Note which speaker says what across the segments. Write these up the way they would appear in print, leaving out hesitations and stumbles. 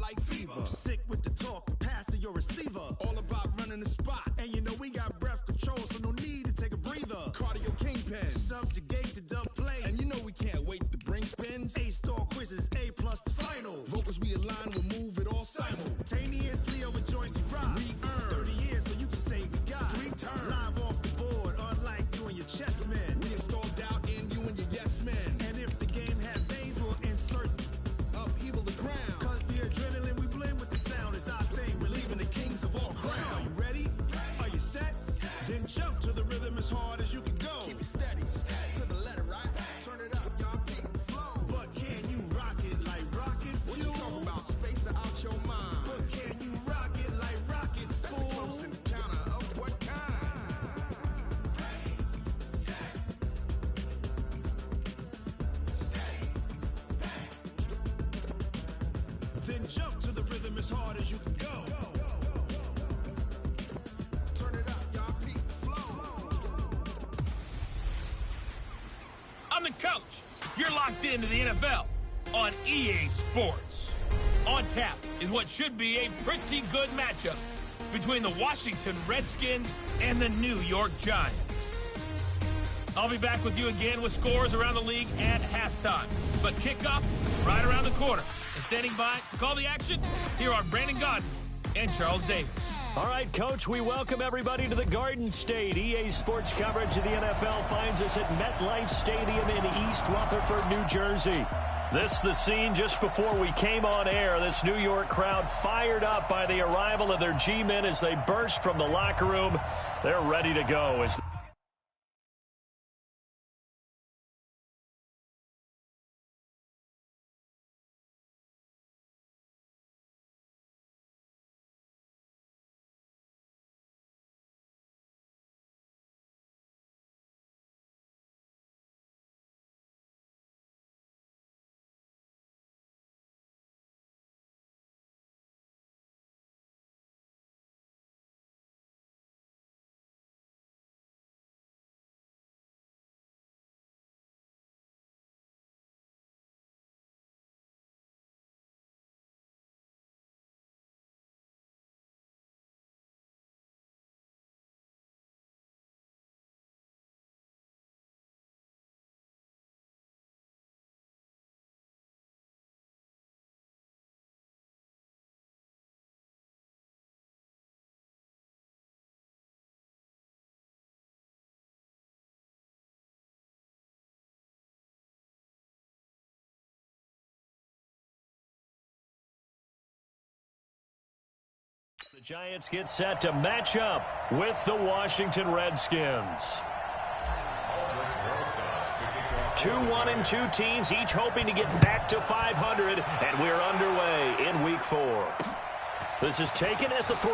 Speaker 1: like fever.
Speaker 2: Sick with the talk, the pass of your receiver.
Speaker 1: All about running the spot.
Speaker 2: And you know we got breath control, so no need to take a breather.
Speaker 1: Cardio kingpin.
Speaker 2: Subjugate the dub play.
Speaker 1: And you know we can't wait to bring spins.
Speaker 2: A-star quizzes, A+ the final.
Speaker 1: Vocals we align, we'll move it all
Speaker 2: simultaneously over joints we rock.
Speaker 1: We earn
Speaker 2: 30 years so you can say we got
Speaker 1: 3 turns.
Speaker 2: Live off the board, unlike you and your chess men.
Speaker 1: We install doubt in you and your yes men.
Speaker 2: And if the game had veins, we'll insert
Speaker 1: upheaval the ground.
Speaker 2: Cause the adrenaline we blend with the sound is our thing. We're leaving the kings of all crowns. So are you ready? Are you set? Then jump to the rhythm as hard as you can go.
Speaker 1: Keep it steady, to the letter, right? Turn it up, y'all beat the flow.
Speaker 2: But can you rock it like rocket fuel?
Speaker 1: What you talking about? Space out your mind.
Speaker 2: But can you rock it like rockets,
Speaker 1: That's
Speaker 2: fool?
Speaker 1: a close encounter of what kind?
Speaker 2: Then jump to the rhythm as hard as you can go.
Speaker 1: Turn it up, y'all beat the flow.
Speaker 3: I'm the coach. You're locked into the NFL on EA Sports. On tap is what should be a pretty good matchup between the Washington Redskins and the New York Giants. I'll be back with you again with scores around the league at halftime. But kickoff right around the corner. And standing by to call the action, here are Brandon Gaudin and Charles Davis.
Speaker 4: All right, Coach, we welcome everybody to the Garden State. EA Sports coverage of the NFL finds us at MetLife Stadium in East Rutherford, New Jersey. This the scene just before we came on air. This New York crowd fired up by the arrival of their G-men as they burst from the locker room. They're ready to go as the Giants get set to match up with the Washington Redskins. 2-1-2 teams, each hoping to get back to 500, and we're underway in Week 4. This is taken at the 3.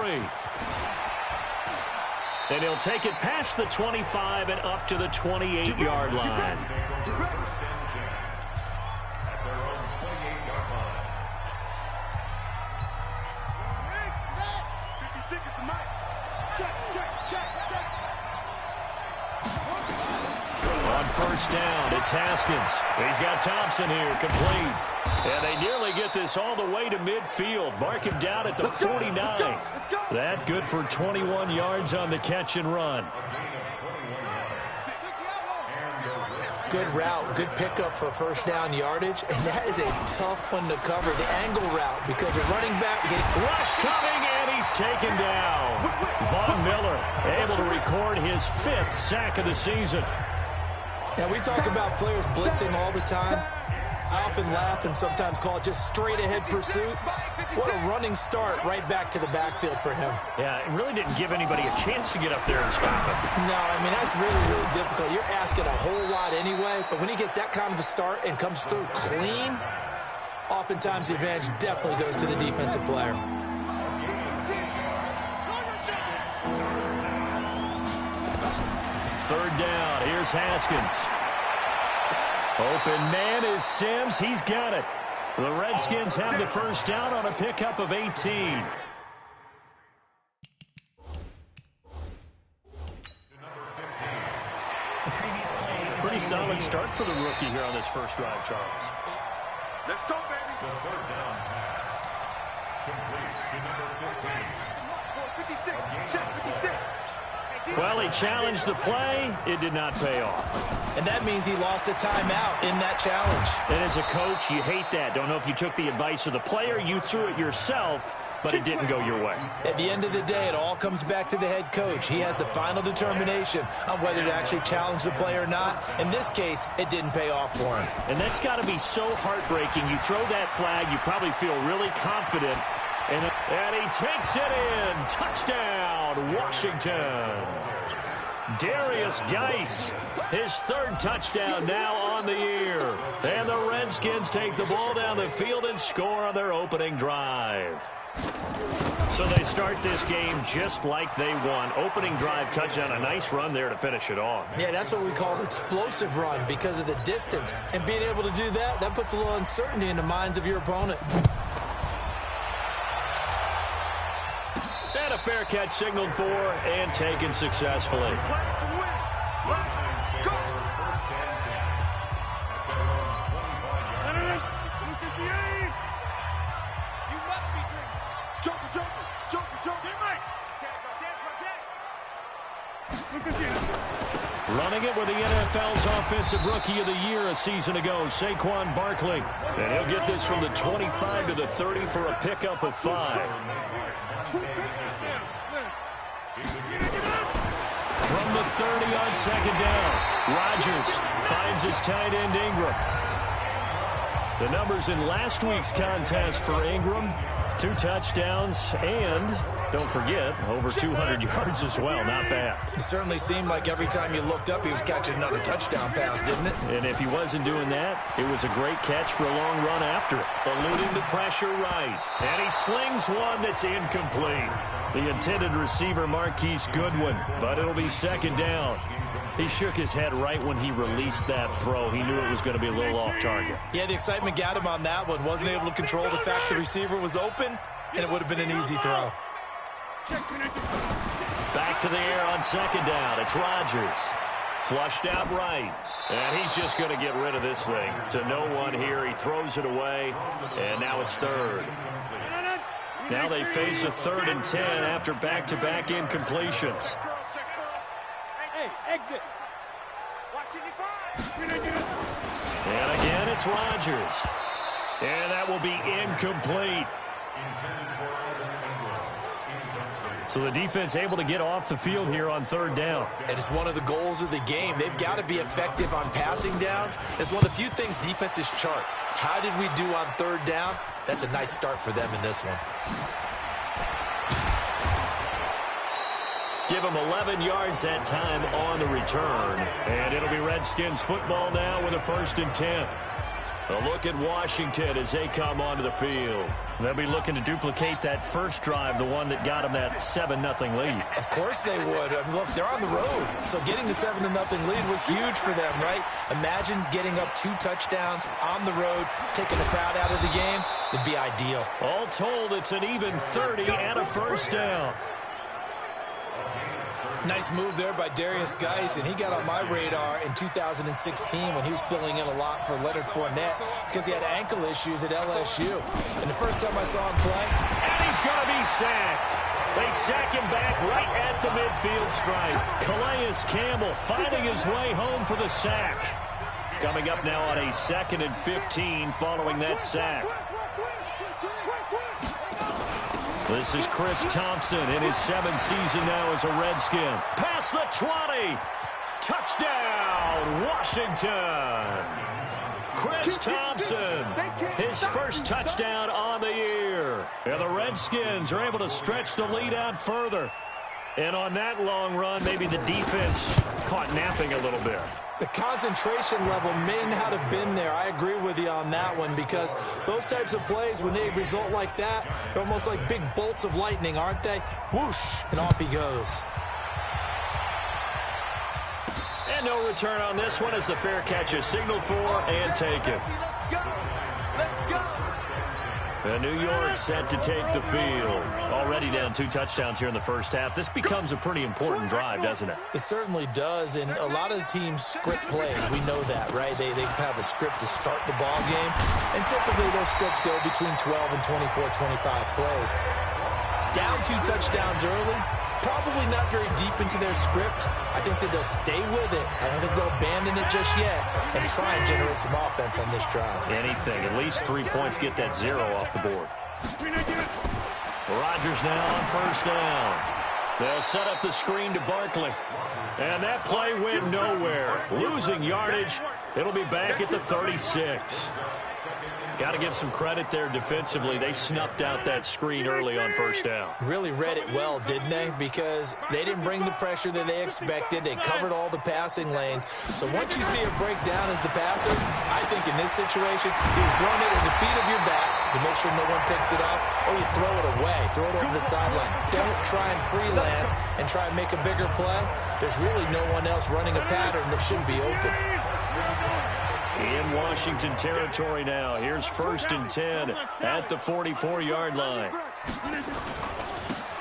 Speaker 4: And he'll take it past the 25 and up to the 28-yard line. On first down, it's Haskins. He's got Thompson here, complete. And they nearly get this all the way to midfield. Mark him down at the 49. That good for 21 yards on the catch and run.
Speaker 5: Good route, good pickup for first down yardage, and that is a tough one to cover, the angle route, because the running back getting
Speaker 4: rush coming, and he's taken down. Von Miller able to record his 5th sack of the season.
Speaker 5: Now, we talk about players blitzing all the time. I often laugh and sometimes call it just straight-ahead pursuit. What a running start right back to the backfield for him.
Speaker 4: Yeah, it really didn't give anybody a chance to get up there and stop him.
Speaker 5: No, I mean, that's really, really difficult. You're asking a whole lot anyway, but when he gets that kind of a start and comes through clean, oftentimes the advantage definitely goes to the defensive player.
Speaker 4: Third down, here's Haskins. Open man is Sims. He's got it. The Redskins have the first down on a pickup of 18. Pretty solid start for the rookie here on this first drive, Charles.
Speaker 1: Let's go, baby. The third down pass.
Speaker 4: Well, he challenged the play. It did not pay off.
Speaker 5: And that means he lost a timeout in that challenge.
Speaker 4: And as a coach, you hate that. Don't know if you took the advice of the player, you threw it yourself, but it didn't go your way.
Speaker 5: At the end of the day, it all comes back to the head coach. He has the final determination on whether to actually challenge the play or not. In this case, it didn't pay off for him.
Speaker 4: And that's got to be so heartbreaking. You throw that flag, you probably feel really confident. And he takes it in. Touchdown, Washington. Darius Geis, his third touchdown now on the year. And the Redskins take the ball down the field and score on their opening drive. So they start this game just like they won. Opening drive touchdown, a nice run there to finish it off.
Speaker 5: Yeah, that's what we call an explosive run because of the distance. And being able to do that, that puts a little uncertainty in the minds of your opponent.
Speaker 4: And a fair catch signaled for and taken successfully. Running it with the NFL's Offensive Rookie of the Year a season ago, Saquon Barkley. And he'll get this from the 25 to the 30 for a pickup of 5. From the 30 on second down, Rodgers finds his tight end Ingram. The numbers in last week's contest for Ingram, 2 touchdowns and, don't forget, over 200 yards as well. Not bad.
Speaker 5: It certainly seemed like every time you looked up, he was catching another touchdown pass, didn't it?
Speaker 4: And if he wasn't doing that, it was a great catch for a long run after it. Eluding the pressure right. And he slings one that's incomplete. The intended receiver, Marquise Goodwin, but it'll be second down. He shook his head right when he released that throw. He knew it was going to be a little off target.
Speaker 5: Yeah, the excitement got him on that one. Wasn't able to control the fact the receiver was open, and it would have been an easy throw.
Speaker 4: Back to the air on second down. It's Rodgers. Flushed out right. And he's just going to get rid of this thing. To no one here. He throws it away. And now it's third. Now they face a 3rd and 10 after back-to-back incompletions.
Speaker 1: Hey, exit.
Speaker 4: And again, it's Rodgers. And that will be incomplete. So the defense able to get off the field here on 3rd down.
Speaker 5: It is one of the goals of the game. They've got to be effective on passing downs. It's one of the few things defenses chart. How did we do on 3rd down? That's a nice start for them in this one.
Speaker 4: Give them 11 yards that time on the return. And it'll be Redskins football now with a 1st and 10. A look at Washington as they come onto the field. They'll be looking to duplicate that first drive, the one that got them that 7-0 lead.
Speaker 5: Of course they would. I mean, look, they're on the road. So getting the 7-0 lead was huge for them, right? Imagine getting up 2 touchdowns on the road, taking the crowd out of the game. It'd be ideal.
Speaker 4: All told, it's an even 30 and a 1st down.
Speaker 5: Nice move there by Darius Geis, and he got on my radar in 2016 when he was filling in a lot for Leonard Fournette because he had ankle issues at LSU. And the first time I saw him play...
Speaker 4: And he's going to be sacked. They sack him back right at the midfield stripe. Calais Campbell finding his way home for the sack. Coming up now on a 2nd and 15 following that sack. This is Chris Thompson in his 7th season now as a Redskin. Past the 20. Touchdown, Washington. Chris Thompson, his first touchdown on the year. And the Redskins are able to stretch the lead out further. And on that long run, maybe the defense caught napping a little bit.
Speaker 5: The concentration level may not have been there. I agree with you on that one because those types of plays, when they result like that, they're almost like big bolts of lightning, aren't they? Whoosh, and off he goes.
Speaker 4: And no return on this one as the fair catch is signaled for and taken. And New York set to take the field. Already down 2 touchdowns here in the first half. This becomes a pretty important drive, doesn't it?
Speaker 5: It certainly does, and a lot of the teams script plays. We know that, right? They have a script to start the ball game, and typically those scripts go between 12 and 24, 25 plays. Down 2 touchdowns early, probably not very deep into their script. I think that they'll stay with it. I don't think they'll abandon it just yet and try and generate some offense on this drive.
Speaker 4: Anything. At least 3 points, get that 0 off the board. Rodgers now on first down. They'll set up the screen to Barkley. And that play went nowhere. Losing yardage. It'll be back at the 36. Got to give some credit there defensively. They snuffed out that screen early on first down.
Speaker 5: Really read it well, didn't they? Because they didn't bring the pressure that they expected. They covered all the passing lanes. So once you see a breakdown as the passer, I think in this situation, you're throwing it in the feet of your back to make sure no one picks it up, or you throw it away, throw it over the sideline. Don't try and freelance and try and make a bigger play. There's really no one else running a pattern that shouldn't be open.
Speaker 4: In Washington territory now. Here's 1st and 10 at the 44-yard line.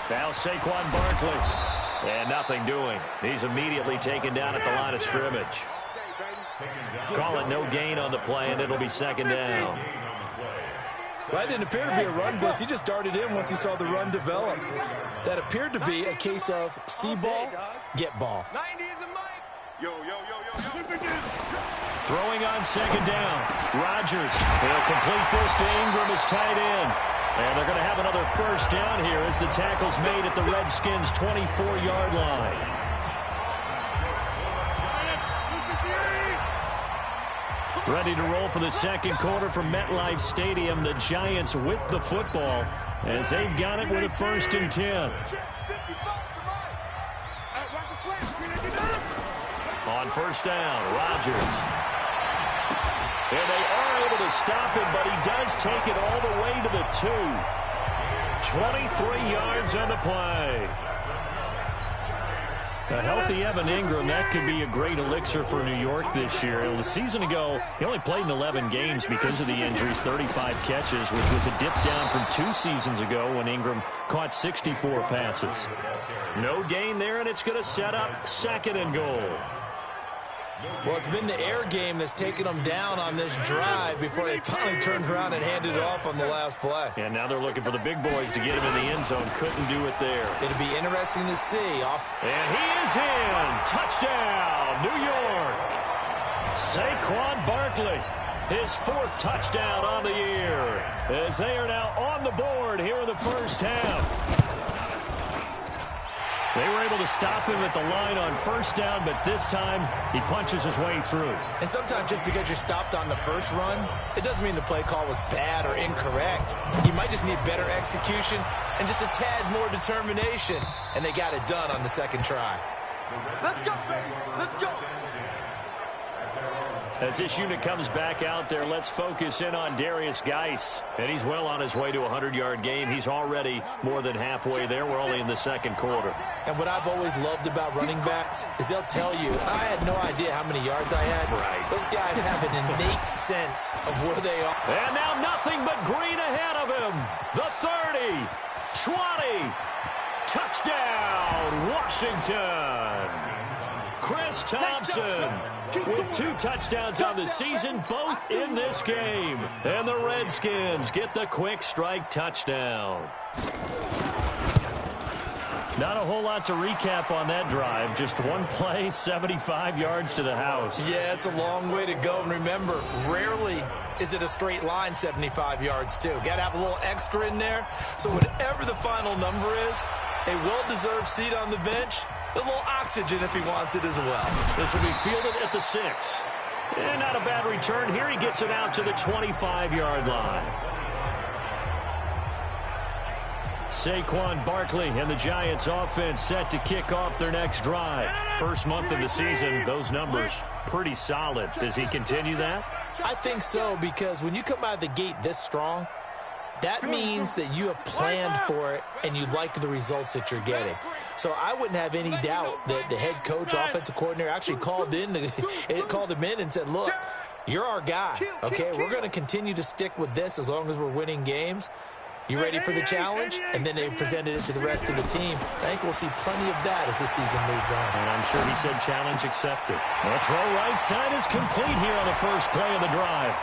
Speaker 4: Now Saquon Barkley. And nothing doing. He's immediately taken down at the line of scrimmage. Call it no gain on the play, and it'll be 2nd down.
Speaker 5: Well, that didn't appear to be a run blitz. He just darted in once he saw the run develop. That appeared to be a case of see ball, get ball.
Speaker 1: 90 is a mic. Yo.
Speaker 4: Throwing on 2nd down. Rodgers will complete this to Ingram as tight end. And they're going to have another first down here as the tackle's made at the Redskins' 24-yard line. Ready to roll for the second quarter from MetLife Stadium. The Giants with the football as they've got it with a 1st and 10. On first down, Rodgers. And they are able to stop him, but he does take it all the way to the 2. 23 yards on the play. A healthy Evan Ingram, that could be a great elixir for New York this year. The season ago, he only played in 11 games because of the injuries, 35 catches, which was a dip down from 2 seasons ago when Ingram caught 64 passes. No gain there, and it's going to set up 2nd and goal.
Speaker 5: Well, it's been the air game that's taken them down on this drive before they finally turned around and handed it off on the last play.
Speaker 4: And now they're looking for the big boys to get him in the end zone. Couldn't do it there.
Speaker 5: It'll be interesting to see.
Speaker 4: And he is in. Touchdown, New York. Saquon Barkley, his 4th touchdown on the year, as they are now on the board here in the first half. They were able to stop him at the line on first down, but this time he punches his way through.
Speaker 5: And sometimes just because you're stopped on the first run, it doesn't mean the play call was bad or incorrect. You might just need better execution and just a tad more determination. And they got it done on the 2nd try.
Speaker 1: Let's go, baby. Let's go.
Speaker 4: As this unit comes back out there, let's focus in on Darius Geis. And he's well on his way to a 100-yard game. He's already more than halfway there. We're only in the 2nd quarter.
Speaker 5: And what I've always loved about running backs is they'll tell you, I had no idea how many yards I had.
Speaker 4: Right.
Speaker 5: Those guys have an innate sense of where they are.
Speaker 4: And now nothing but green ahead of him. The 30, 20, touchdown, Washington. Chris Thompson with 2 touchdowns on the season, both in this game. And the Redskins get the quick strike touchdown. Not a whole lot to recap on that drive. Just one play, 75 yards to the house.
Speaker 5: Yeah, it's a long way to go. And remember, rarely is it a straight line 75 yards, too. Got to have a little extra in there. So whatever the final number is, a well-deserved seat on the bench, a little oxygen if he wants it as well.
Speaker 4: This will be fielded at the 6. And not a bad return here. He gets it out to the 25-yard line. Saquon Barkley and the Giants offense set to kick off their next drive. First month of the season, those numbers pretty solid. Does he continue that?
Speaker 5: I think so, because when you come out of the gate this strong, that means that you have planned for it and you like the results that you're getting. So I wouldn't have any doubt that the head coach, offensive coordinator, actually called him in and said, look, you're our guy, okay? We're going to continue to stick with this as long as we're winning games. You ready for the challenge? And then they presented it to the rest of the team. I think we'll see plenty of that as the season moves on.
Speaker 4: And I'm sure he said challenge accepted. The throw right side is complete here on the first play of the drive.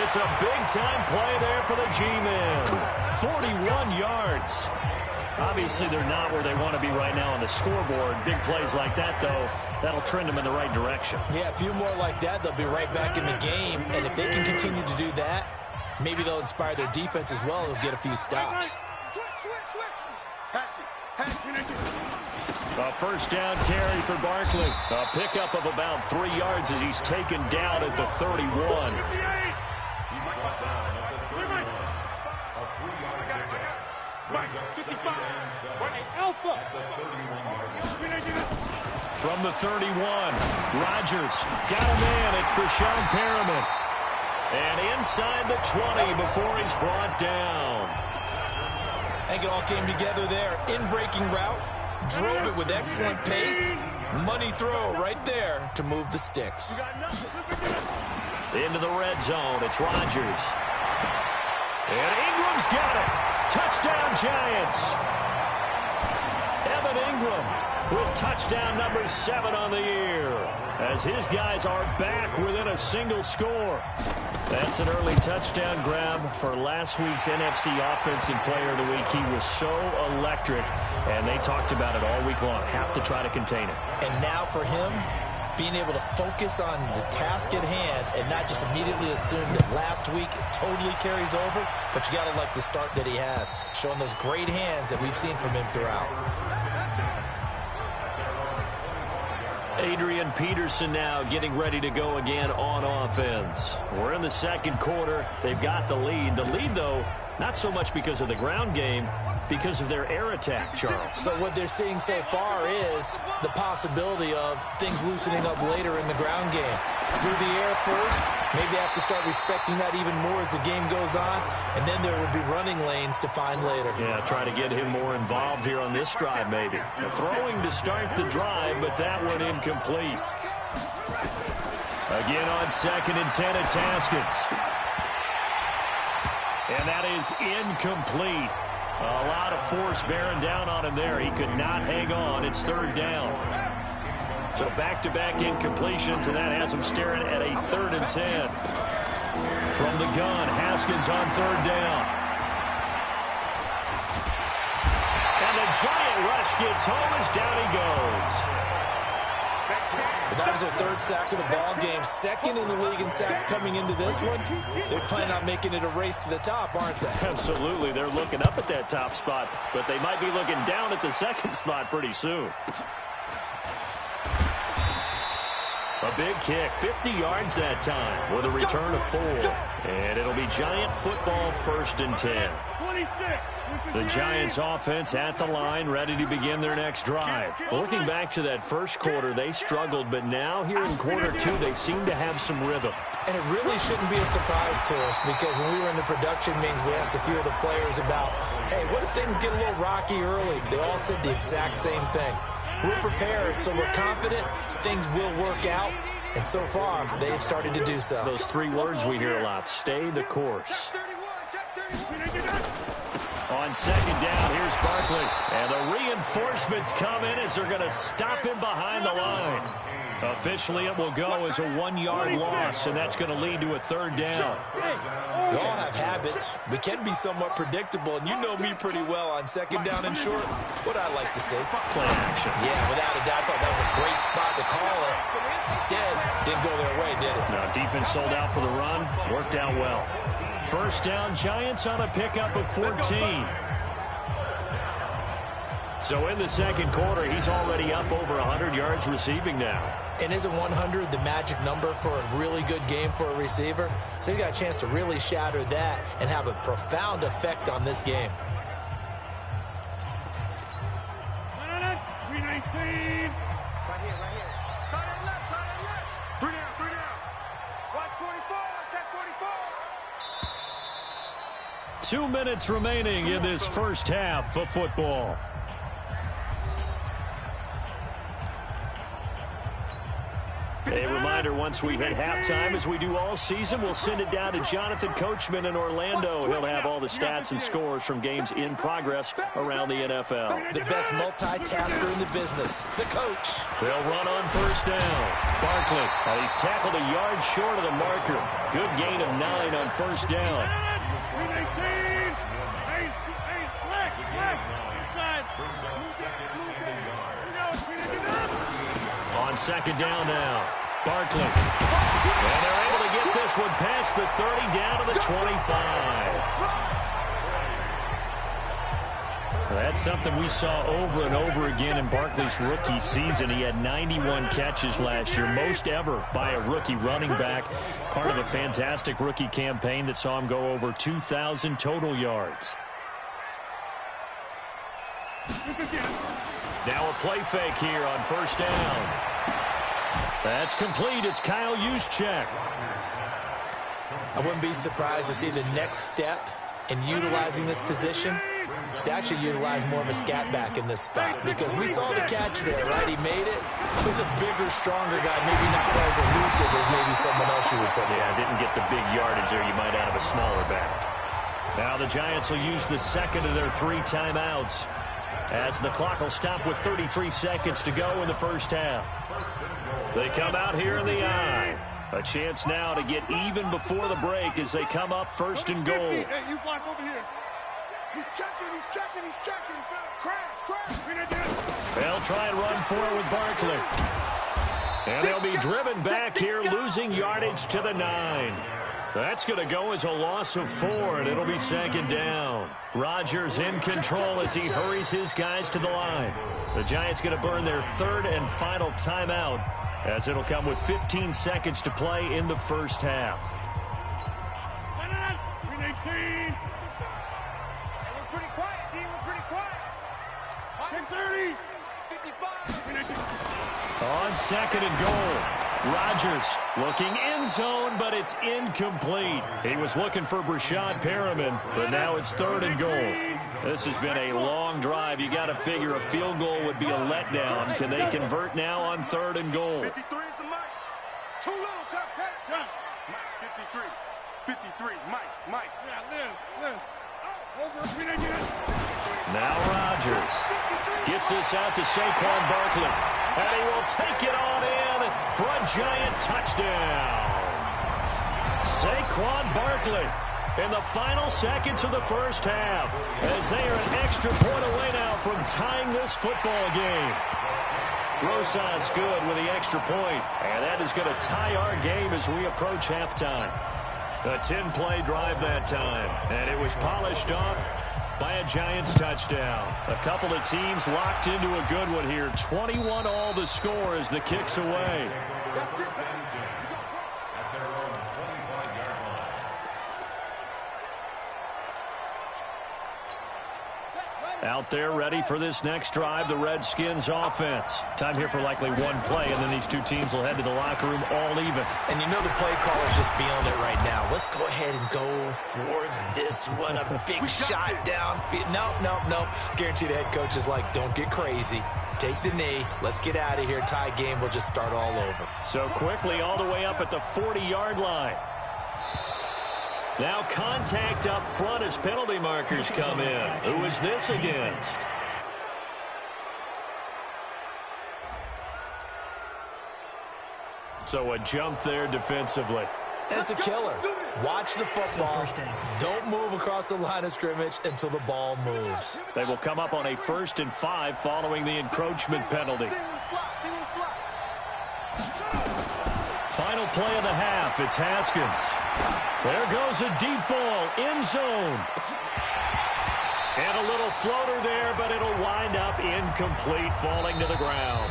Speaker 4: It's a big-time play there for the G-men. 41 yards. Obviously, they're not where they want to be right now on the scoreboard. Big plays like that, though, that'll trend them in the right direction.
Speaker 5: Yeah, a few more like that, they'll be right back in the game. And if they can continue to do that, maybe they'll inspire their defense as well. They'll get a few stops.
Speaker 4: A first down carry for Barkley. A pickup of about 3 yards as he's taken down at the 31. From the 31, Rodgers got a man. It's Brashad Perriman. And inside the 20 before he's brought down.
Speaker 5: I think it all came together there. In-breaking route, drove it with excellent pace. Money throw right there to move the sticks.
Speaker 4: Into the red zone, it's Rodgers. And Ingram's got it. Touchdown, Giants. Evan Ingram with touchdown number 7 on the year, as his guys are back within a single score. That's an early touchdown grab for last week's NFC Offensive Player of the Week. He was so electric, and they talked about it all week long. Have to try to contain it.
Speaker 5: And now for him, being able to focus on the task at hand and not just immediately assume that last week it totally carries over, but you got to like the start that he has, showing those great hands that we've seen from him throughout.
Speaker 4: Adrian Peterson now getting ready to go again on offense. We're in the second quarter. They've got the lead. The lead, though, not so much because of the ground game, because of their air attack, Charles.
Speaker 5: So what they're seeing so far is the possibility of things loosening up later in the ground game. Through the air first, maybe they have to start respecting that even more as the game goes on, and then there will be running lanes to find later.
Speaker 4: Yeah, try to get him more involved here on this drive, maybe. Throwing to start the drive, but that one incomplete. Again on 2nd and 10, it's Haskins. And that is incomplete. A lot of force bearing down on him there. He could not hang on. It's 3rd down. So back-to-back incompletions, and that has him staring at a 3rd and 10. From the gun, Haskins on 3rd down. And the giant rush gets home as down he goes.
Speaker 5: That was their 3rd sack of the ball game. 2nd in the league in sacks coming into this one. They're planning on making it a race to the top, aren't they?
Speaker 4: Absolutely. They're looking up at that top spot, but they might be looking down at the 2nd spot pretty soon. A big kick, 50 yards that time with a return of 4. And it'll be Giant football, 1st and 10. The Giants offense at the line, ready to begin their next drive. Looking back to that first quarter, they struggled, but now here in quarter 2, they seem to have some rhythm.
Speaker 5: And it really shouldn't be a surprise to us, because when we were in the production meetings, we asked a few of the players about, hey, what if things get a little rocky early? They all said the exact same thing. We're prepared, so we're confident things will work out. And so far, they've started to do so.
Speaker 4: Those 3 words we hear a lot: stay the course. On 2nd down, here's Barkley. And the reinforcements come in as they're going to stop him behind the line. Officially, it will go as a 1-yard loss, and that's going to lead to a 3rd down.
Speaker 5: We all have habits. We can be somewhat predictable, and you know me pretty well on 2nd down and short. What I like to say,
Speaker 4: play action.
Speaker 5: Yeah, without a doubt, I thought that was a great spot to call it. Instead, didn't go their way, did it?
Speaker 4: No, defense sold out for the run. Worked out well. 1st down, Giants on a pickup of 14. So in the 2nd quarter, he's already up over 100 yards receiving now.
Speaker 5: And isn't 100 the magic number for a really good game for a receiver? So he's got a chance to really shatter that and have a profound effect on this game.
Speaker 2: 319.
Speaker 1: Right here. Cut it left. 3 down. Watch 44. Check 44.
Speaker 4: 2 minutes remaining in this first half of football. A reminder once once we hit halftime, as we do all season, we'll send it down to Jonathan Coachman in Orlando. He'll have all the stats and scores from games in progress around the NFL.
Speaker 5: The best multitasker in the business, the coach.
Speaker 4: They'll run on first down. Barkley, he's tackled a yard short of the marker. Good gain of 9 on first down. On second down now, Barkley. And they're able to get this one past the 30 down to the 25. That's something we saw over and over again in Barkley's rookie season. He had 91 catches last year, most ever by a rookie running back. Part of a fantastic rookie campaign that saw him go over 2,000 total yards. Now a play fake here on first down. That's complete. It's Kyle Juszczyk.
Speaker 5: I wouldn't be surprised to see the next step in utilizing this position. It's to actually utilize more of a scat back in this spot, because we saw the catch there, right? He made it. He's a bigger, stronger guy, maybe not quite as elusive as maybe someone else you would put.
Speaker 4: Yeah, didn't get the big yardage there. You might out of a smaller back. Now the Giants will use the second of their 3 timeouts, as the clock will stop with 33 seconds to go in the first half. They come out here in the eye. A chance now to get even before the break as they come up first and goal.
Speaker 1: Hey, you block over here. He's checking. Crash.
Speaker 4: They'll try and run for it with Barkley. And they'll be driven back here, losing yardage to the 9. That's going to go as a loss of 4, and it'll be second down. Rodgers in control as he hurries his guys to the line. The Giants going to burn their 3rd and final timeout, as it'll come with 15 seconds to play in the first half.
Speaker 1: We're pretty quiet, team. We're pretty quiet. 10-30. 55.
Speaker 4: On second and goal, Rodgers looking end zone, but it's incomplete. He was looking for Brashad Perriman, but now it's 3rd and goal. This has been a long drive. You got to figure a field goal would be a letdown. Can they convert now on 3rd and goal?
Speaker 1: 53 is the mic. Too low, cut. Mike, 53, Mike. Yeah, Liz.
Speaker 4: Now Rodgers gets this out to Saquon Barkley, and he will take it on in for a Giant touchdown. Saquon Barkley in the final seconds of the first half, as they are an extra point away now from tying this football game. Rosas good with the extra point, and that is going to tie our game as we approach halftime. A 10-play drive that time, and it was polished off by a Giants touchdown. A couple of teams locked into a good one here. 21 all the score as the kick's away. Out there ready for this next drive, the Redskins offense. Time here for likely one play, and then these two teams will head to the locker room all even.
Speaker 5: And you know the play caller's just feeling it right now. Let's go ahead and go for this one. A big shot downfield. Nope. Guarantee the head coach is like, don't get crazy. Take the knee. Let's get out of here. Tie game. We'll just start all over.
Speaker 4: So quickly all the way up at the 40-yard line. Now contact up front as penalty markers come in. Who is this against? So a jump there defensively.
Speaker 5: And it's a killer. Watch the football. Don't move across the line of scrimmage until the ball moves.
Speaker 4: They will come up on a 1st and 5 following the encroachment penalty. Final play of the half. It's Haskins. There goes a deep ball, end zone. And a little floater there, but it'll wind up incomplete, falling to the ground.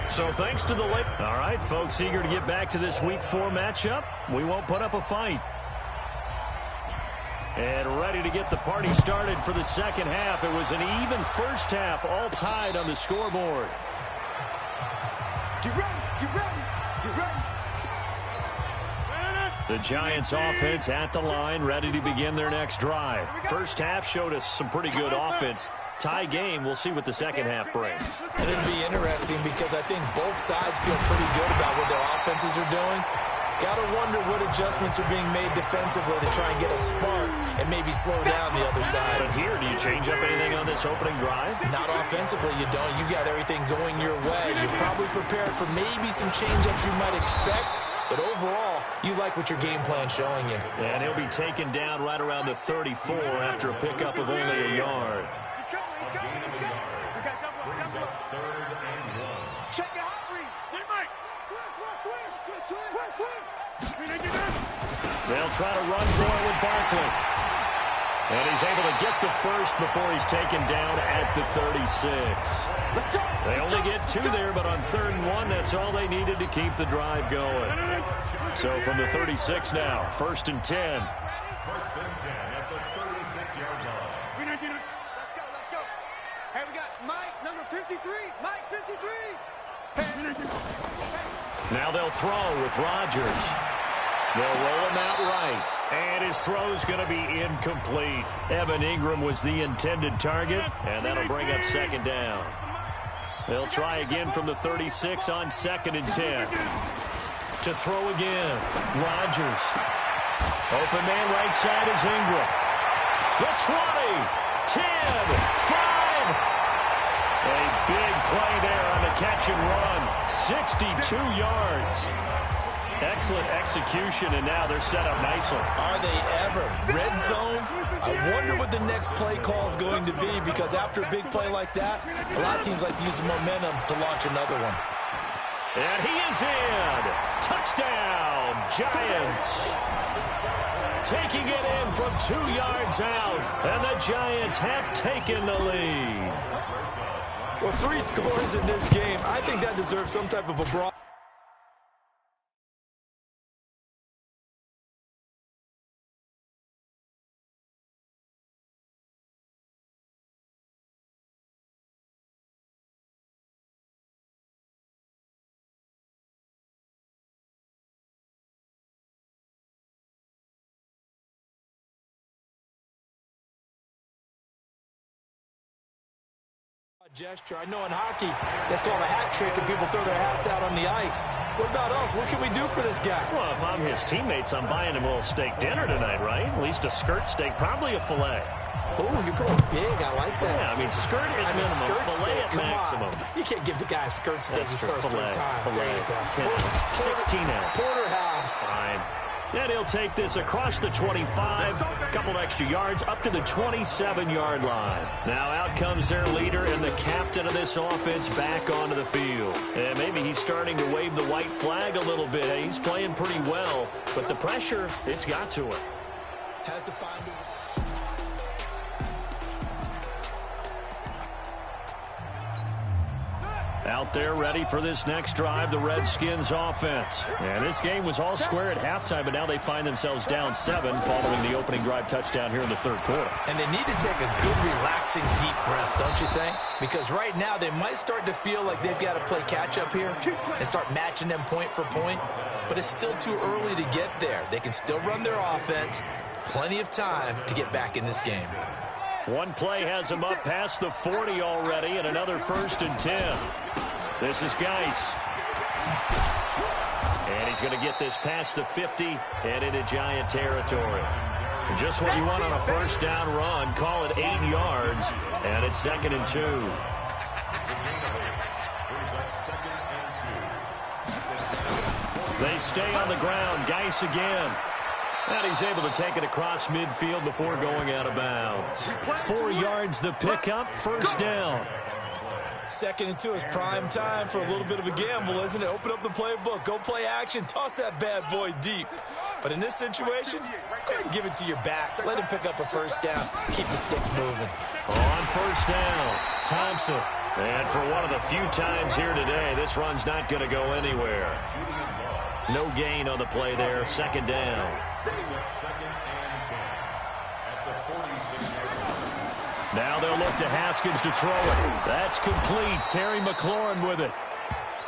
Speaker 4: So thanks to the late. All right, folks, eager to get back to this Week 4 matchup. We won't put up a fight. And ready to get the party started for the second half. It was an even first half, all tied on the scoreboard.
Speaker 1: Get ready.
Speaker 4: The Giants offense at the line, ready to begin their next drive. First half showed us some pretty good offense. tie game. We'll see what the second half brings.
Speaker 5: And it'll be interesting because I think both sides feel pretty good about what their offenses are doing. Got to wonder what adjustments are being made defensively to try and get a spark and maybe slow down the other side.
Speaker 4: But here, do you change up anything on this opening drive?
Speaker 5: Not offensively, you don't. You got everything going your way. You're probably prepared for maybe some change-ups you might expect, but overall, you like what your game plan's showing you.
Speaker 4: And he'll be taken down right around the 34 after a pickup of only a yard.
Speaker 1: Check your hot read. Hey, Mike.
Speaker 4: They'll try to run for it with Barkley. And he's able to get the first before he's taken down at the 36. They only get 2 there, but on 3rd and 1, that's all they needed to keep the drive going. So from the 36 now, 1st and 10.
Speaker 2: 1st and 10 at the 36-yard line.
Speaker 1: Let's go. Hey, we got Mike, number 53. Mike, 53.
Speaker 4: Now they'll throw with Rodgers. They'll roll him out right. And his throw's going to be incomplete. Evan Ingram was the intended target, and that'll bring up 2nd down. They'll try again from the 36 on 2nd and 10. To throw again, Rodgers. Open man right side is Ingram. The 20, 10, 5. A big play there on the catch and run. 62 yards. Excellent execution, and now they're set up nicely.
Speaker 5: Are they ever? Red zone? I wonder what the next play call is going to be, because after a big play like that, a lot of teams like to use the momentum to launch another one.
Speaker 4: And he is in. Touchdown, Giants. Taking it in from 2 yards out, and the Giants have taken the lead.
Speaker 5: Well, 3 scores in this game. I think that deserves some type of a broad. Gesture. I know in hockey, that's called a hat trick, and people throw their hats out on the ice. What about us? What can we do for this guy?
Speaker 4: Well, if I'm his teammates, I'm buying him a little steak dinner tonight, right? At least a skirt steak, probably a filet.
Speaker 5: Oh, you're going big. I like that.
Speaker 4: Yeah, I mean, skirt at minimum,
Speaker 5: skirt
Speaker 4: filet
Speaker 5: steak,
Speaker 4: at maximum.
Speaker 5: You can't give the guy a skirt steak his first 3 times.
Speaker 4: Filet,
Speaker 5: There you go.
Speaker 4: 16 ounce.
Speaker 5: Porterhouse.
Speaker 4: Fine. And he'll take this across the 25, a couple extra yards, up to the 27-yard line. Now out comes their leader and the captain of this offense back onto the field. And maybe he's starting to wave the white flag a little bit. He's playing pretty well, but the pressure, it's got to him.
Speaker 5: Has to find a...
Speaker 4: Out there ready for this next drive, the Redskins offense. And this game was all square at halftime, but now they find themselves down 7 following the opening drive touchdown here in the 3rd quarter.
Speaker 5: And they need to take a good, relaxing, deep breath, don't you think? Because right now they might start to feel like they've got to play catch-up here and start matching them point for point. But it's still too early to get there. They can still run their offense. Plenty of time to get back in this game.
Speaker 4: One play has him up past the 40 already, and another 1st and 10. This is Geis. And he's going to get this past the 50 and into Giant territory. Just what you want on a 1st down run. Call it 8 yards, and it's 2nd and 2. They stay on the ground. Geis again. And he's able to take it across midfield before going out of bounds. 4 yards the pickup, 1st down.
Speaker 5: 2nd and 2 is prime time for a little bit of a gamble, isn't it? Open up the playbook, go play action, toss that bad boy deep. But in this situation, go ahead and give it to your back. Let him pick up a 1st down. Keep the sticks moving.
Speaker 4: On 1st down, Thompson. And for one of the few times here today, this run's not going to go anywhere. No gain on the play there, 2nd down. Now they'll look to Haskins to throw it. That's complete. Terry McLaurin with it.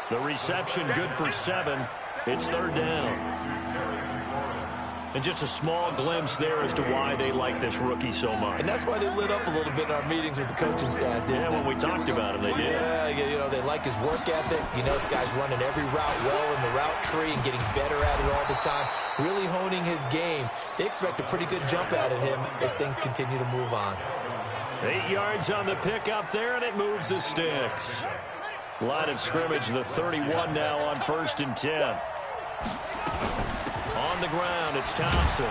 Speaker 4: The reception good for 7. It's 3rd down. And just a small glimpse there as to why they like this rookie so much.
Speaker 5: And that's why they lit up a little bit in our meetings with the coaching staff, didn't they?
Speaker 4: When we talked about him, they did.
Speaker 5: Yeah, you know, they like his work ethic. You know, this guy's running every route well in the route tree and getting better at it all the time, really honing his game. They expect a pretty good jump out of him as things continue to move on.
Speaker 4: 8 yards on the pickup there, and it moves the sticks. Line of scrimmage, the 31 now on 1st and 10. On the ground, it's Thompson.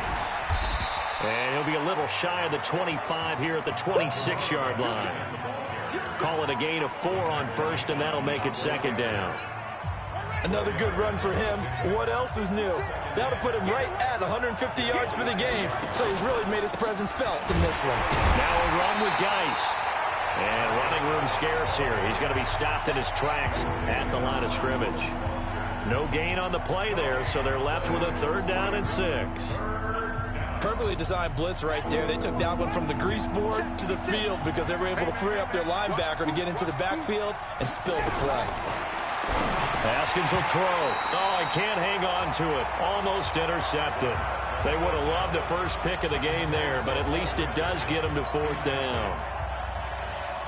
Speaker 4: And he'll be a little shy of the 25 here at the 26-yard line. Call it a gain of 4 on 1st, and that'll make it 2nd down.
Speaker 5: Another good run for him. What else is new? That'll put him right at 150 yards for the game. So he's really made his presence felt in this one.
Speaker 4: Now a run with Geis. And running room scarce here. He's going to be stopped in his tracks at the line of scrimmage. No gain on the play there, so they're left with a 3rd down and 6.
Speaker 5: Perfectly designed blitz right there. They took that one from the grease board to the field because they were able to free up their linebacker to get into the backfield and spill the play.
Speaker 4: Haskins will throw. Oh, he can't hang on to it. Almost intercepted. They would have loved the first pick of the game there, but at least it does get them to 4th down.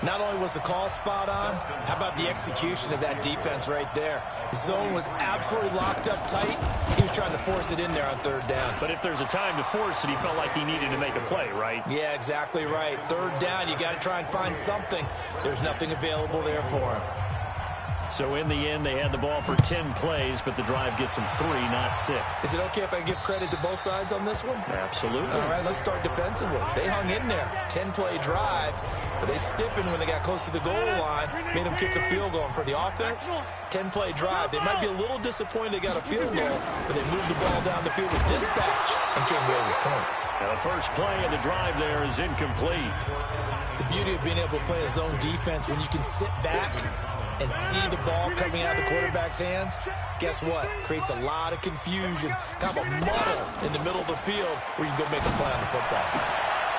Speaker 5: Not only was the call spot on, how about the execution of that defense right there? The zone was absolutely locked up tight. He was trying to force it in there on 3rd down.
Speaker 4: But if there's a time to force it, he felt like he needed to make a play, right?
Speaker 5: Yeah, exactly right. 3rd down, you got to try and find something. There's nothing available there for him.
Speaker 4: So in the end, they had the ball for 10 plays, but the drive gets them 3, not 6.
Speaker 5: Is it okay if I give credit to both sides on this one?
Speaker 4: Absolutely.
Speaker 5: All right, let's start defensively. They hung in there. 10-play drive, but they stiffened when they got close to the goal line, made them kick a field goal. For the offense, 10-play drive. They might be a little disappointed they got a field goal, but they moved the ball down the field with dispatch and came away with points.
Speaker 4: Now the first play of the drive there is incomplete.
Speaker 5: The beauty of being able to play a zone defense when you can sit back and see the ball coming out of the quarterback's hands, guess what? Creates a lot of confusion, kind of a muddle in the middle of the field where you can go make a play on the football.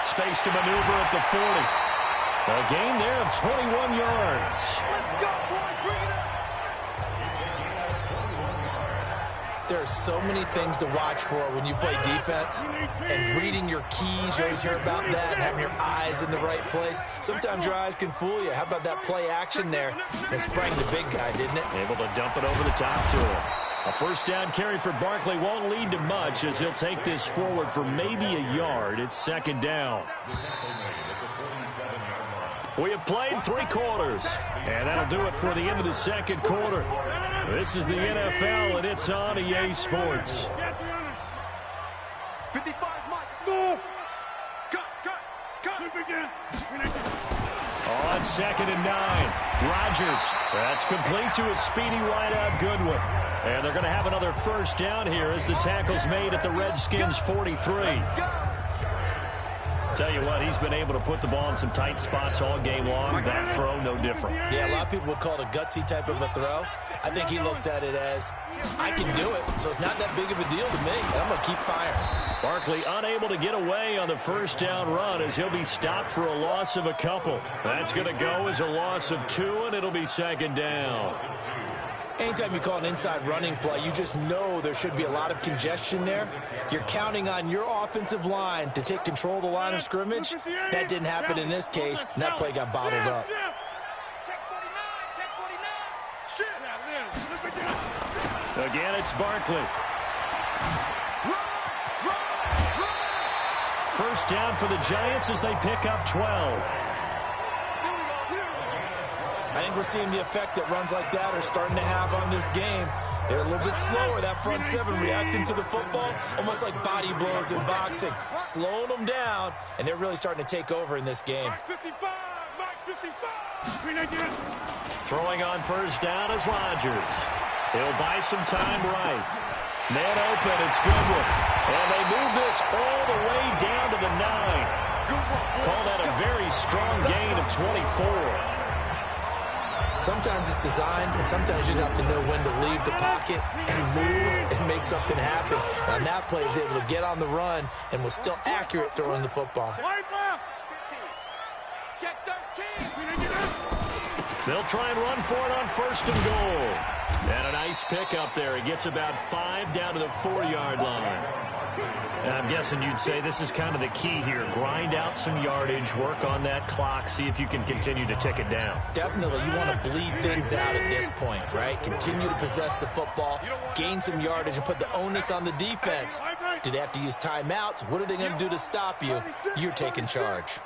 Speaker 4: Space to maneuver at the 40. A gain there of 21 yards.
Speaker 1: Let's go, boys. Bring it up.
Speaker 5: There are so many things to watch for when you play defense, and reading your keys, you always hear about that, and having your eyes in the right place. Sometimes your eyes can fool you. How about that play action there? It sprang the big guy, didn't it?
Speaker 4: Able to dump it over the top to him. A 1st down carry for Barkley won't lead to much as he'll take this forward for maybe a yard. It's 2nd down. We have played 3 quarters, and that'll do it for the end of the 2nd quarter. This is the NFL, and it's on EA Sports.
Speaker 1: 55 miles. Move. Cut. Again.
Speaker 4: On 2nd and 9. Rodgers. That's complete to a speedy wideout Goodwin. And they're going to have another 1st down here as the tackle's made at the Redskins' 43. Tell you what, he's been able to put the ball in some tight spots all game long. That throw, no different.
Speaker 5: Yeah, a lot of people would call it a gutsy type of a throw. I think he looks at it as, I can do it, so it's not that big of a deal to me, and I'm going to keep firing.
Speaker 4: Barkley unable to get away on the 1st down run as he'll be stopped for a loss of a couple. That's going to go as a loss of 2, and it'll be 2nd down.
Speaker 5: Anytime you call an inside running play, you just know there should be a lot of congestion there. You're counting on your offensive line to take control of the line of scrimmage. That didn't happen in this case, and that play got bottled up.
Speaker 4: Again, it's Barkley. 1st down for the Giants as they pick up 12.
Speaker 5: I think we're seeing the effect that runs like that are starting to have on this game. They're a little bit slower, that front 7 reacting to the football, almost like body blows in boxing, slowing them down, and they're really starting to take over in this game.
Speaker 4: Throwing on 1st down is Rodgers. He'll buy some time right. Man open, it's Goodwin. And they move this all the way down to the 9. Call that a very strong gain of 24.
Speaker 5: Sometimes it's designed, and sometimes you just have to know when to leave the pocket and move and make something happen. And on that play, he was able to get on the run and was still accurate throwing the football.
Speaker 4: They'll try and run for it on 1st and goal. And a nice pickup there. He gets about 5 down to the 4-yard line. And I'm guessing you'd say this is kind of the key here. Grind out some yardage, work on that clock, see if you can continue to tick it down.
Speaker 5: Definitely. You want to bleed things out at this point, right? Continue to possess the football, gain some yardage, and put the onus on the defense. Do they have to use timeouts? What are they going to do to stop you? You're taking charge.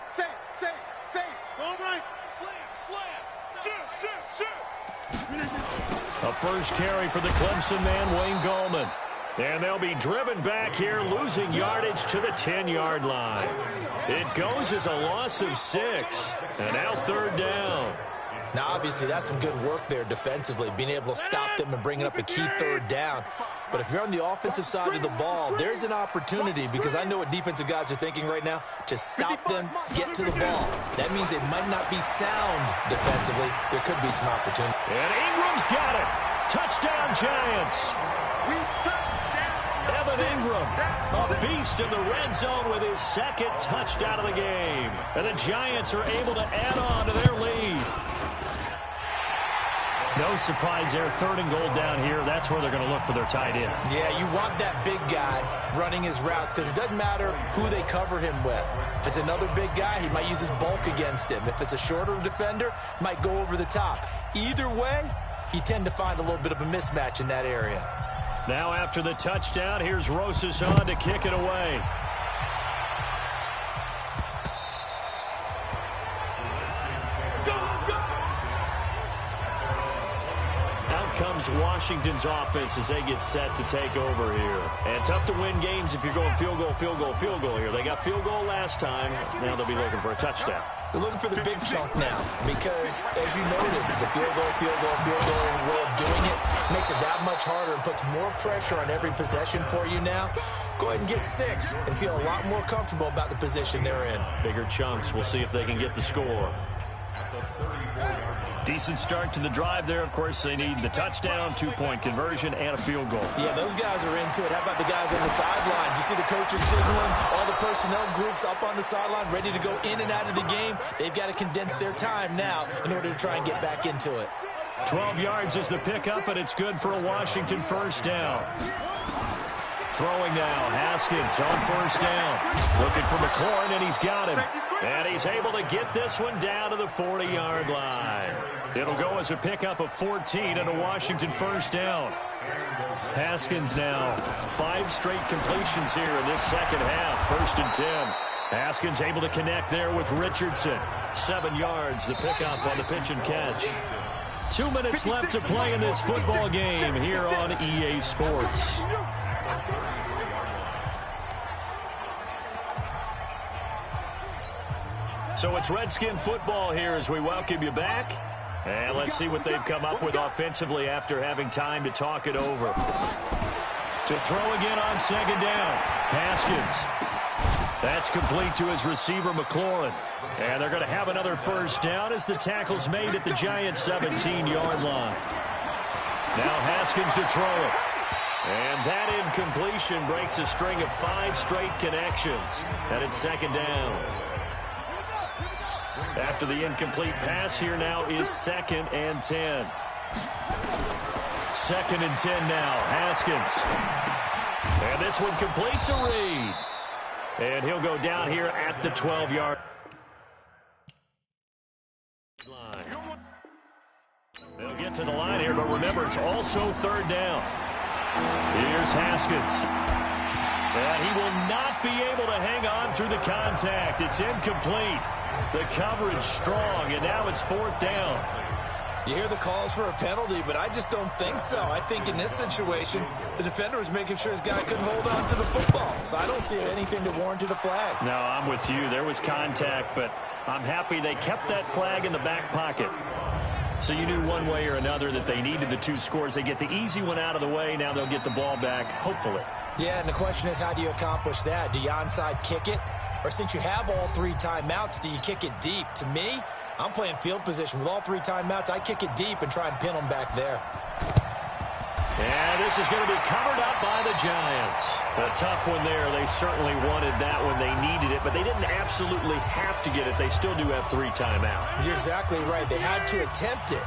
Speaker 4: A first carry for the Clemson man, Wayne Gallman. And they'll be driven back here, losing yardage to the 10-yard line. It goes as a loss of 6. And now third down.
Speaker 5: Now, obviously, that's some good work there defensively, being able to stop them and bringing up a key third down. But if you're on the offensive side of the ball, there's an opportunity, because I know what defensive guys are thinking right now, to stop them, get to the ball. That means they might not be sound defensively. There could be some opportunity.
Speaker 4: And Ingram's got it. Touchdown, Giants. Evan Ingram, a beast in the red zone with his second touchdown of the game. And the Giants are able to add on to their lead. No surprise there, third and goal down here. That's where they're going to look for their tight end.
Speaker 5: Yeah, you want that big guy running his routes, because it doesn't matter who they cover him with. If it's another big guy, he might use his bulk against him. If it's a shorter defender, might go over the top. Either way, you tend to find a little bit of a mismatch in that area.
Speaker 4: Now after the touchdown, here's Rosas on to kick it away. Comes Washington's offense as they get set to take over here. And tough to win games if you're going field goal, field goal, field goal here. They got field goal last time. Now they'll be looking for a touchdown.
Speaker 5: They're looking for the big chunk now, because, as you noted, the field goal way of doing it makes it that much harder and puts more pressure on every possession for you now. Go ahead and get 6 and feel a lot more comfortable about the position they're in.
Speaker 4: Bigger chunks. We'll see if they can get the score. Decent start to the drive there. Of course, they need the touchdown, 2-point conversion, and a field goal.
Speaker 5: Yeah, those guys are into it. How about the guys on the sidelines? You see the coaches signaling, all the personnel groups up on the sideline, ready to go in and out of the game. They've got to condense their time now in order to try and get back into it.
Speaker 4: 12 yards is the pickup, and it's good for a Washington first down. Throwing now, Haskins on first down. Looking for McLaurin, and he's got him. And he's able to get this one down to the 40-yard line. It'll go as a pickup of 14 and a Washington first down. Haskins now, 5 straight completions here in this second half. First and 10. Haskins able to connect there with Richardson. 7 yards, the pickup on the pitch and catch. 2 minutes left to play in this football game here on EA Sports. So it's Redskin football here as we welcome you back. And let's see what they've come up with offensively after having time to talk it over. To throw again on second down. Haskins. That's complete to his receiver, McLaurin. And they're going to have another first down as the tackle's made at the Giants' 17-yard line. Now Haskins to throw it. And that incompletion breaks a string of 5 straight connections. And it's second down. After the incomplete pass, here now is 2nd and 10. 2nd and 10 now. Haskins. And this one complete to Reed. And he'll go down here at the 12-yard line. They'll get to the line here, but remember, it's also third down. Here's Haskins. And he will not be able to hang on through the contact. It's incomplete. The coverage strong, and now it's 4th down.
Speaker 5: You hear the calls for a penalty, but I just don't think so. I think in this situation, the defender was making sure his guy couldn't hold on to the football. So I don't see anything to warrant a flag.
Speaker 4: No, I'm with you. There was contact, but I'm happy they kept that flag in the back pocket. So you knew one way or another that they needed the 2 scores. They get the easy one out of the way. Now they'll get the ball back, hopefully.
Speaker 5: Yeah, and the question is, how do you accomplish that? Do you onside kick it? Or since you have all 3 timeouts, do you kick it deep? To me, I'm playing field position. With all 3 timeouts, I kick it deep and try and pin them back there.
Speaker 4: And this is going to be covered up by the Giants. A tough one there. They certainly wanted that when they needed it, but they didn't absolutely have to get it. They still do have 3 timeouts.
Speaker 5: You're exactly right. They had to attempt it.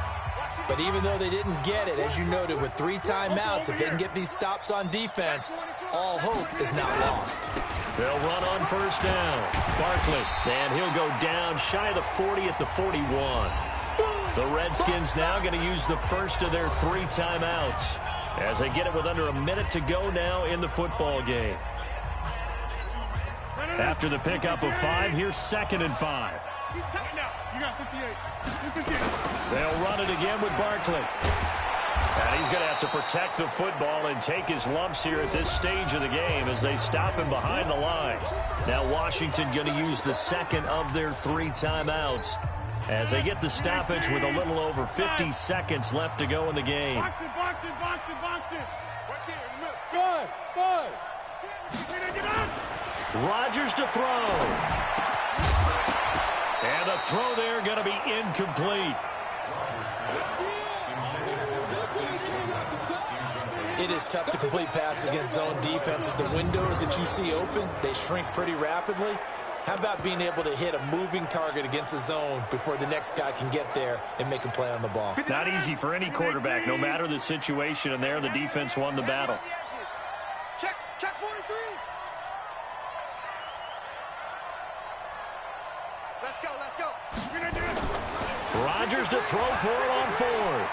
Speaker 5: But even though they didn't get it, as you noted, with 3 timeouts, if they can get these stops on defense, all hope is not lost.
Speaker 4: They'll run on first down. Barkley, and he'll go down shy of the 40 at the 41. The Redskins now going to use the first of their 3 timeouts as they get it with under a minute to go now in the football game. After the pickup of 5, here's 2nd and 5. They'll run it again with Barkley. And he's going to have to protect the football and take his lumps here at this stage of the game as they stop him behind the line. Now Washington going to use the 2nd of their 3 timeouts as they get the stoppage with a little over 50 seconds left to go in the game.
Speaker 1: Box it. Good.
Speaker 4: Rodgers to throw. And the throw there going to be incomplete.
Speaker 5: It is tough to complete passes against zone defenses. The windows that you see open, they shrink pretty rapidly. How about being able to hit a moving target against a zone before the next guy can get there and make a play on the ball?
Speaker 4: Not easy for any quarterback, no matter the situation, and there the defense won the battle.
Speaker 1: Check 43. Let's go.
Speaker 4: Rodgers to throw for it on 4th.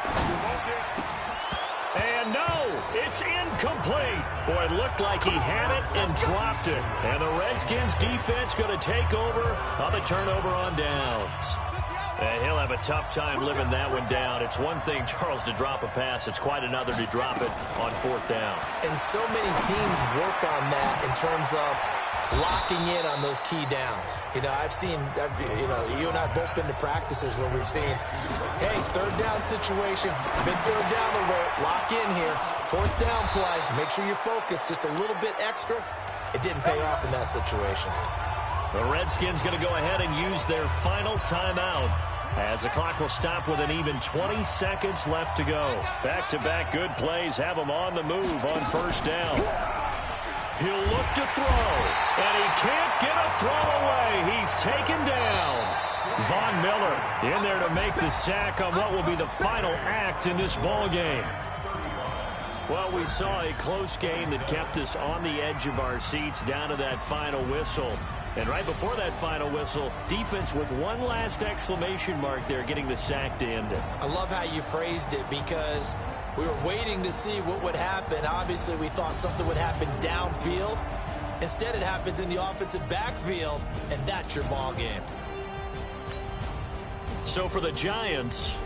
Speaker 4: And no, it's incomplete. Boy, it looked like he had it and dropped it. And the Redskins defense going to take over on the turnover on downs. And he'll have a tough time living that one down. It's one thing, Charles, to drop a pass. It's quite another to drop it on 4th down.
Speaker 5: And so many teams work on that in terms of locking in on those key downs. You know, you and I have both been to practices where we've seen, hey, 3rd down situation, big 3rd down alert, lock in here, 4th down play, make sure you're focused just a little bit extra. It didn't pay off in that situation.
Speaker 4: The Redskins going to go ahead and use their final timeout as the clock will stop with an even 20 seconds left to go. Back-to-back good plays have them on the move on first down. He'll look to throw, and he can't get a throw away. He's taken down. Von Miller in there to make the sack on what will be the final act in this ball game. Well, we saw a close game that kept us on the edge of our seats down to that final whistle. And right before that final whistle, defense with one last exclamation mark there, getting the sack to end it.
Speaker 5: I love how you phrased it because we were waiting to see what would happen. Obviously, we thought something would happen downfield. Instead, it happens in the offensive backfield, and that's your ball game.
Speaker 4: So for the Giants,